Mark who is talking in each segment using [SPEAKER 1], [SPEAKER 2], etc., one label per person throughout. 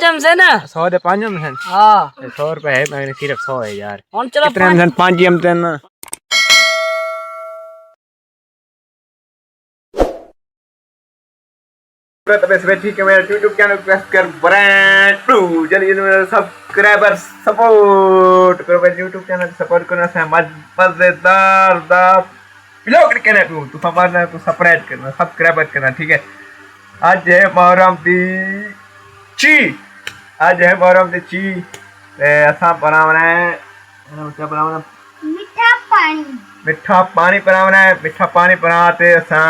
[SPEAKER 1] जम से ना
[SPEAKER 2] 100 दे 5 जम से
[SPEAKER 1] हाँ
[SPEAKER 2] 100 रुपए है मैंने सिर्फ 100 है यार
[SPEAKER 1] और चलो
[SPEAKER 2] कितने में 5 जम से ना तो बस ठीक है मेरा YouTube चैनल प्रेस कर ब्रांड न्यू जल्दी मेरा सब्सक्राइबर सपोर्ट करो मेरे YouTube चैनल सपोर्ट करना है मजेदार दा ब्लॉग करना तू हमारा तू सब्सक्राइब करना ठीक है। आज है मुहर्रम दी ची आज है मुहर्रम दी ची असा बनावना है क्या बनावना मीठा पानी बनावना है मीठा पानी बनाते असा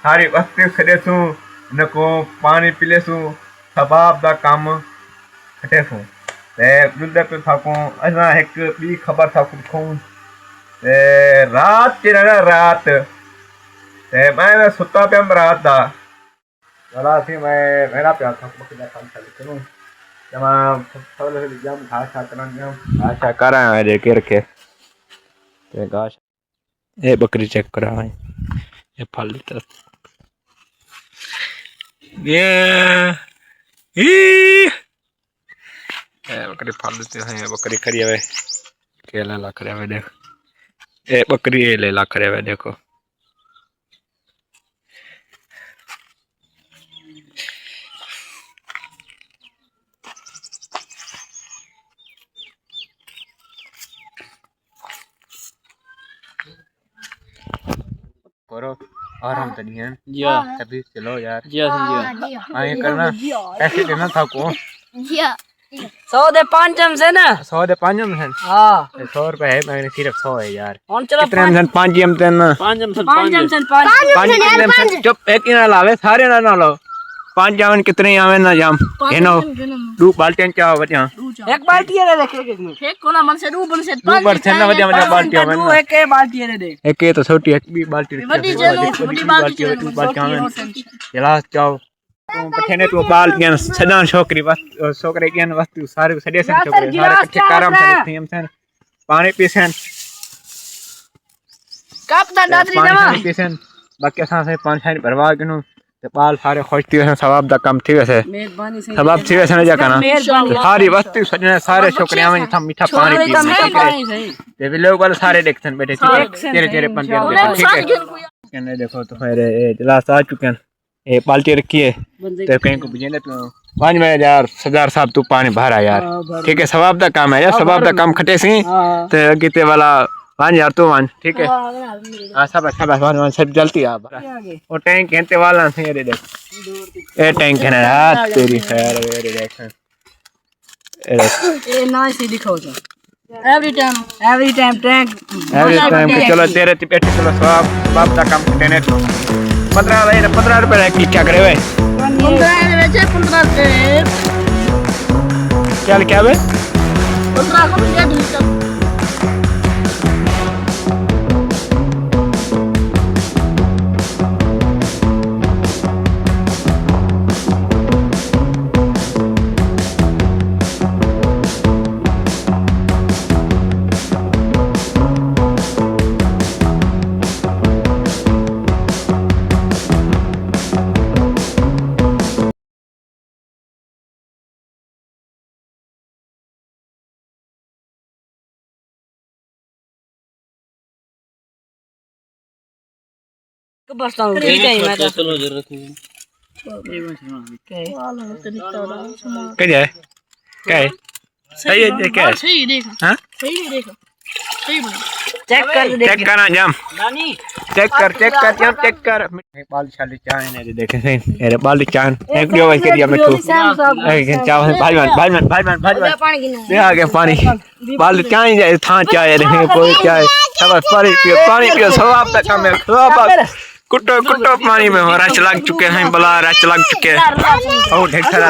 [SPEAKER 2] सारी वस्तु खदेसू इनको पानी पिलेसू सबाब दा काम खटेसू ते दुध पे थाकू असा एक बी खबर थाकू खूं ते रात की ना रात ते मैं सुता पे रात दा चला सी मैं मेरा प्यार था मुझे काम चालू करूं जमा सब लोग एग्जाम घास करना एग्जाम अच्छा कर रहा है देख रखे ते घास ये बकरी चेक करा है ये फल लेता ये बकरी फल लेते हैं बकरी खरी है केला लख रहा है देख ये बकरी ये ले लख रहा है देखो करो आराम तो नहीं है
[SPEAKER 1] जी
[SPEAKER 2] तभी चलो यार
[SPEAKER 1] जी जी
[SPEAKER 2] आए करना ऐसे देना था को
[SPEAKER 1] 100 दे 5 जम से ना
[SPEAKER 2] 100 दे 5 जम से
[SPEAKER 1] हाँ
[SPEAKER 2] 100 रुपए है मैंने सिर्फ 100 है यार
[SPEAKER 1] और चलो
[SPEAKER 2] कितने में 5 जम से ना
[SPEAKER 1] 5 जम से 5 जम से 5
[SPEAKER 2] चुप एक ही ना लावे सारे ना लो 5 जावन कितने आवे ना जाम हेनो दो बाल्टियां क्या बचा
[SPEAKER 1] एक बाल्टी है देख एक कोना मन से दो बन से 5
[SPEAKER 2] बरसे ना बजा बजा बाल्टियां में
[SPEAKER 1] दो एक बाल्टी है देख
[SPEAKER 2] एक ये तो छोटी एक भी बाल्टी
[SPEAKER 1] बड़ी बाल्टी
[SPEAKER 2] चला जाओ तू पठेने तू बाल्टियां सदा छोकरी बस छोकरे की वस्तु सारे सडे से छोकरे सारे इकट्ठे कारम से हम से पानी पीसन
[SPEAKER 1] कप दा दादरी जमा
[SPEAKER 2] पानी पीसन बाकी असा से पानी भरवा गनो ते बाल सारे खुशती है सवाब दा काम ठीक है
[SPEAKER 1] मेहरबानी से
[SPEAKER 2] सवाब ठीक है जा करना सारी वस्तु सजने सारे छोकरियां में था मीठा पानी पी ते भी लोग वाले सारे देखते बैठे तेरे तेरे पंजे ठीक है कहने देखो तो फिर ये गिलास आ चुके हैं ये बाल्टी रखी है ते कहीं को बुझे तू 5 में यार सरदार साहब तू पानी भरा यार ठीक है सवाब दा काम है यार सवाब दा काम खटे सी ते गीते वाला 5000 तो वन ठीक है हां सब वन सब जल्दी आ वो टैंक कहते वाला से ये देख ये टैंक है ना तेरी खैर ये देख
[SPEAKER 1] ये ना से दिखाओ तो एवरी टाइम टैंक
[SPEAKER 2] चलो तेरे बैठे चलो सवाब दा काम खटे ने 15 रुपए क्या करे भाई
[SPEAKER 1] 15
[SPEAKER 2] क्या बे
[SPEAKER 1] 15 को दे दूं बस चलो जरूरत नहीं
[SPEAKER 2] क्या है सही है क्या है
[SPEAKER 1] सही देखा
[SPEAKER 2] हां
[SPEAKER 1] सही देखा सही बोल चेक
[SPEAKER 2] करना जाम
[SPEAKER 1] नानी
[SPEAKER 2] चेक कर बाल शाली चाय ने देखे सही अरे बाल चाय एक दियो वैसे दिया मैं तू चाय भाई ले आ गया पानी बाल चाय जाए था चाय रहे कोई चाय सब पानी पियो सब आप तक में सब कुट्टो पानी में रच लग चुके हैं बला रच लग चुके हैं और ढेर सारा